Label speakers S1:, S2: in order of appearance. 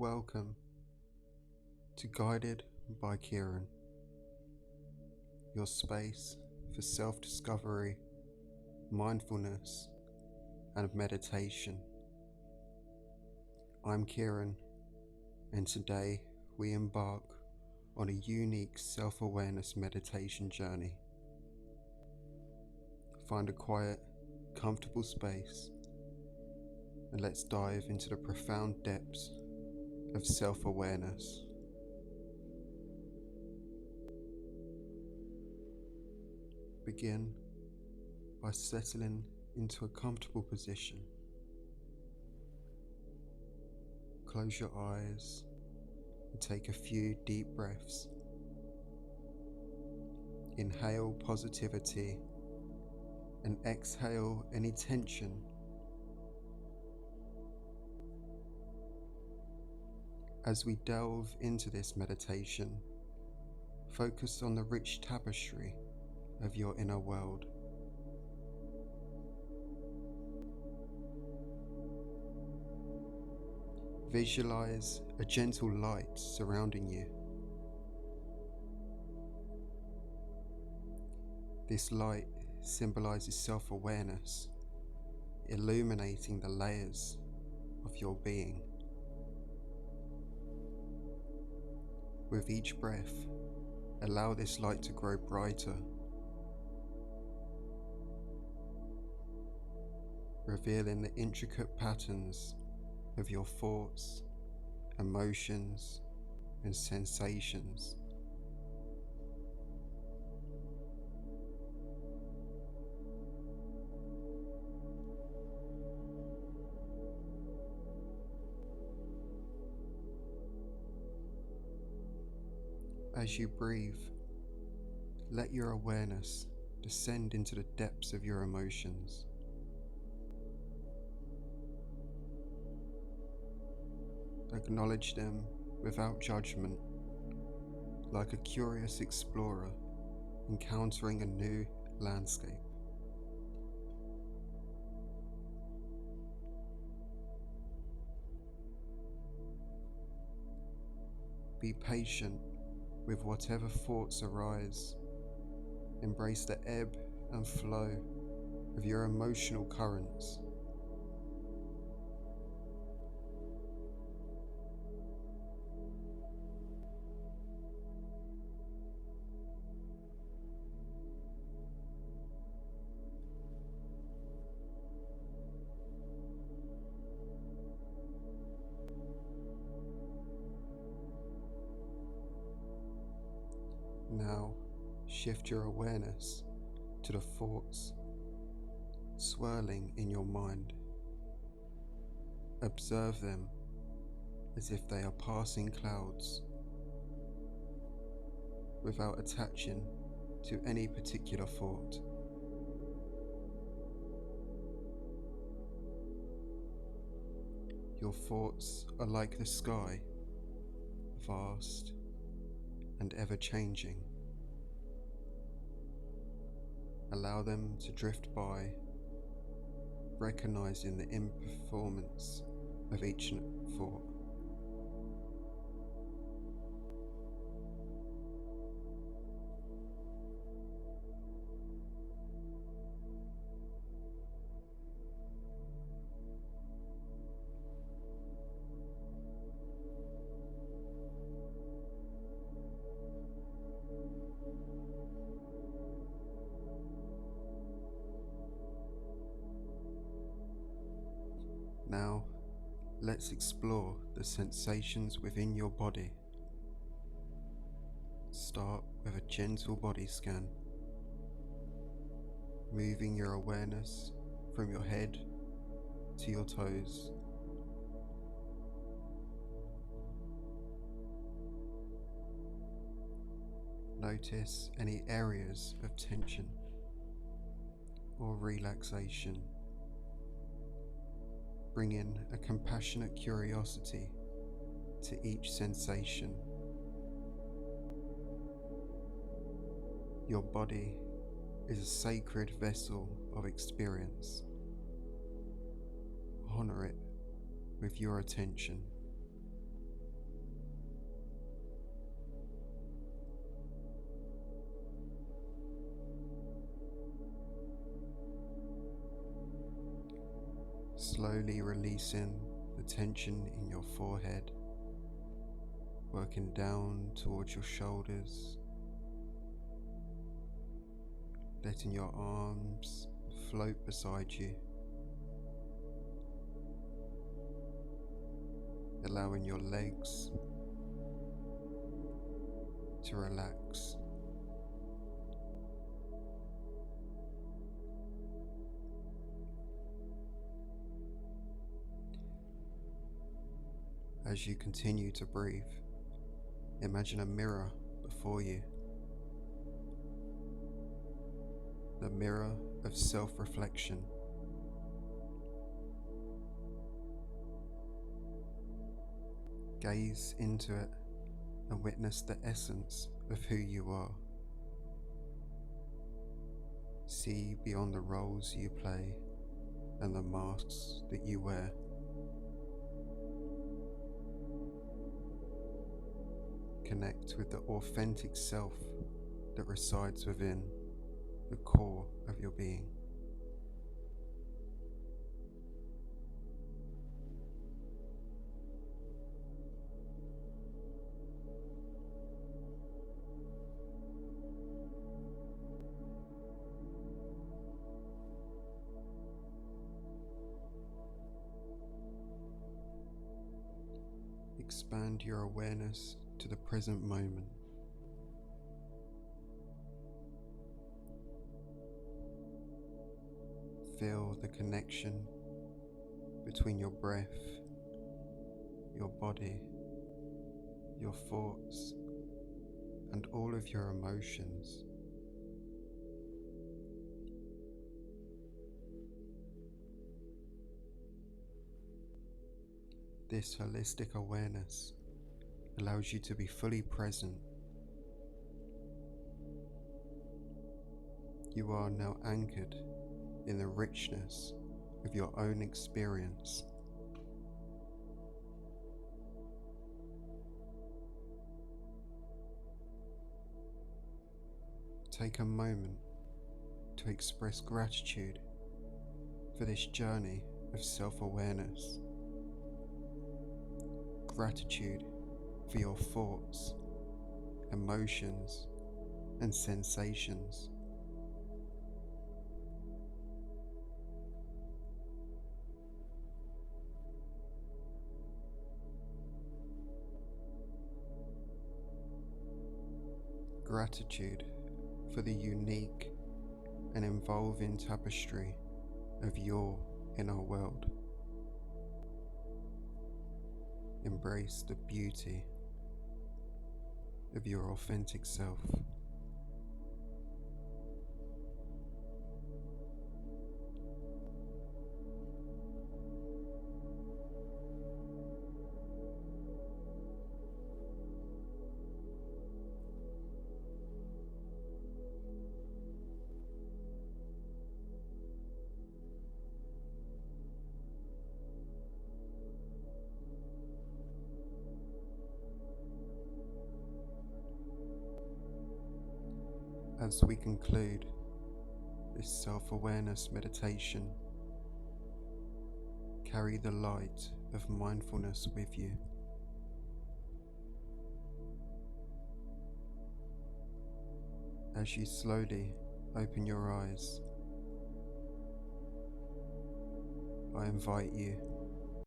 S1: Welcome to Guided by Kieran, your space for self-discovery, mindfulness, and meditation. I'm Kieran, and today we embark on a unique self-awareness meditation journey. Find a quiet, comfortable space, and let's dive into the profound depths of self-awareness. Begin by settling into a comfortable position. Close your eyes and take a few deep breaths. Inhale positivity and exhale any tension. As we delve into this meditation, focus on the rich tapestry of your inner world. Visualize a gentle light surrounding you. This light symbolizes self-awareness, illuminating the layers of your being. With each breath, allow this light to grow brighter, revealing the intricate patterns of your thoughts, emotions, and sensations. As you breathe, let your awareness descend into the depths of your emotions. Acknowledge them without judgment, like a curious explorer encountering a new landscape. Be patient with whatever thoughts arise. Embrace the ebb and flow of your emotional currents. Now, shift your awareness to the thoughts swirling in your mind. Observe them as if they are passing clouds, without attaching to any particular thought. Your thoughts are like the sky, vast and ever-changing. Allow them to drift by, recognizing the impermanence of each thought. Now, let's explore the sensations within your body. Start with a gentle body scan, moving your awareness from your head to your toes. Notice any areas of tension or relaxation. Bring in a compassionate curiosity to each sensation. Your body is a sacred vessel of experience. Honor it with your attention. slowly releasing the tension in your forehead, working down towards your shoulders, letting your arms float beside you, allowing your legs to relax. As you continue to breathe, imagine a mirror before you, the mirror of self-reflection. Gaze into it and witness the essence of who you are. See beyond the roles you play and the masks that you wear. Connect with the authentic self that resides within the core of your being. Expand your awareness to the present moment. Feel the connection between your breath, your body, your thoughts, and all of your emotions. This holistic awareness allows you to be fully present. You are now anchored in the richness of your own experience. Take a moment to express gratitude for this journey of self-awareness. Gratitude for your thoughts, emotions, and sensations. Gratitude for the unique and evolving tapestry of your inner world. Embrace the beauty of your authentic self. As we conclude this self-awareness meditation, carry the light of mindfulness with you. As you slowly open your eyes, I invite you